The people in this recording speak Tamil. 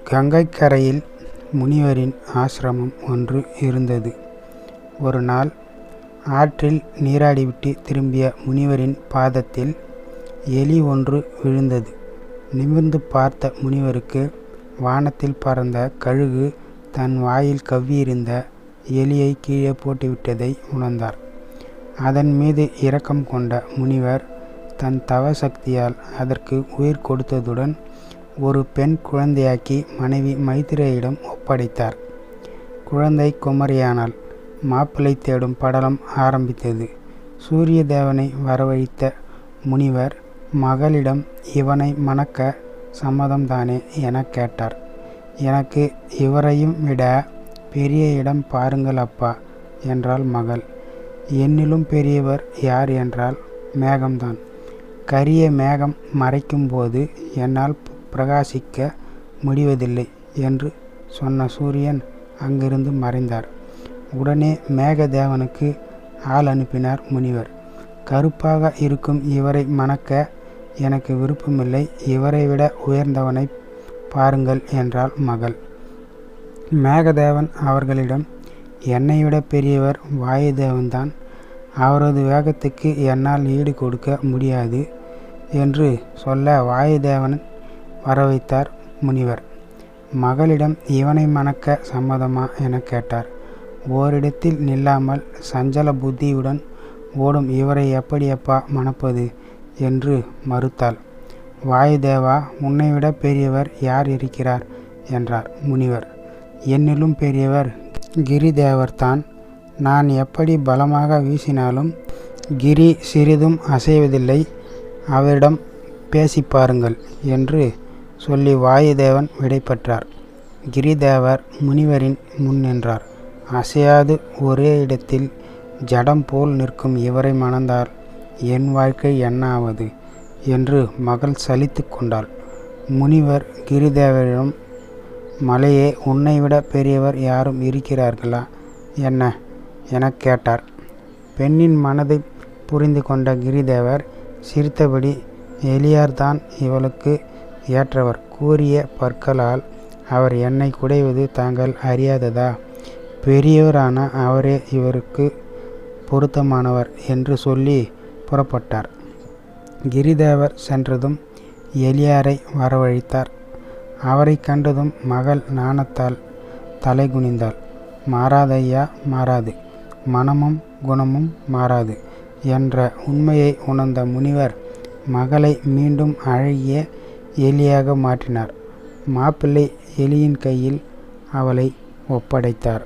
கங்கைக்கரையில் முனிவரின் ஆசிரமம் ஒன்று இருந்தது. ஒரு நாள் ஆற்றில் நீராடிவிட்டு திரும்பிய முனிவரின் பாதத்தில் எலி ஒன்று விழுந்தது. நிமிர்ந்து பார்த்த முனிவருக்கு வானத்தில் பறந்த கழுகு தன் வாயில் கவ்வியிருந்த எலியை கீழே போட்டுவிட்டதை உணர்ந்தார். அதன் மீது இரக்கம் கொண்ட முனிவர் தன் தவ சக்தியால் அதற்கு உயிர் கொடுத்ததுடன் ஒரு பெண் குழந்தையாக்கி மனைவி மைத்ரேயிடம் ஒப்படைத்தார். குழந்தை குமரியானால். மாப்பிள்ளை தேடும் படலம் ஆரம்பித்தது. சூரிய தேவனை வரவழைத்த முனிவர் மகளிடம் இவனை மணக்க சம்மதம்தானே என கேட்டார். எனக்கு இவரையும் விட பெரிய இடம் பாருங்கள் அப்பா என்றாள் மகள். என்னிலும் பெரியவர் யார் என்றால் மேகம்தான். கரிய மேகம் மறைக்கும் போது என்னால் பிரகாசிக்க முடிவதில்லை என்று சொன்ன சூரியன் அங்கிருந்து மறைந்தார். உடனே மேகதேவனுக்கு ஆள் அனுப்பினார் முனிவர். கருப்பாக இருக்கும் இவரை மணக்க எனக்கு விருப்பமில்லை, இவரை விட உயர்ந்தவனை பாருங்கள் என்றாள் மகள். மேகதேவன் அவர்களிடம் என்னை விட பெரியவர் வாயுதேவன்தான், அவரது வேகத்துக்கு என்னால் ஈடு கொடுக்க முடியாது என்று சொல்ல வாயுதேவன் வரவைத்தார் முனிவர். மகளிடம் இவனை மணக்க சம்மதமா என கேட்டார். ஓரிடத்தில் நில்லாமல் சஞ்சல புத்தியுடன் ஓடும் இவரை எப்படியப்பா மணப்பது என்று மறுத்தாள். வாயுதேவா, உன்னைவிட பெரியவர் யார் இருக்கிறார் என்றார் முனிவர். என்னிலும் பெரியவர் கிரிதேவர்தான். நான் எப்படி பலமாக வீசினாலும் கிரி சிறிதும் அசைவதில்லை, அவரிடம் பேசி பாருங்கள் என்று சொல்லி வாயுதேவன் விடைபெற்றார். கிரிதேவர் முனிவரின் முன் நின்றார். அசையாது ஒரே இடத்தில் ஜடம் போல் நிற்கும் இவரை மணந்தால் என் வாழ்க்கை என்ன ஆவது என்று மகள் சலித்து கொண்டாள். முனிவர் கிரிதேவரிடம், மலையே, உன்னை விட பெரியவர் யாரும் இருக்கிறார்களா என்ன என கேட்டார். பெண்ணின் மனதை புரிந்து கொண்ட கிரிதேவர் சிரித்தபடி, எலியார்தான் இவளுக்கு ஏற்றவர். கூறிய பற்களால் அவர் என்னை குடைவது தாங்கள் அறியாததா? பெரியவரான அவரே இவருக்கு பொருத்தமானவர் என்று சொல்லி புறப்பட்டார். கிரிதேவர் சென்றதும் எலியாரை வரவழைத்தார். அவரை கண்டதும் மகள் நாணத்தால் தலை குனிந்தாள். மாறாதையா, மாறாது, மனமும் குணமும் மாறாது என்ற உண்மையை உணர்ந்த முனிவர் மகளை மீண்டும் அழகிய எலியாக மாற்றினார். மாப்பிள்ளை எலியின் கையில் அவளை ஒப்படைத்தார்.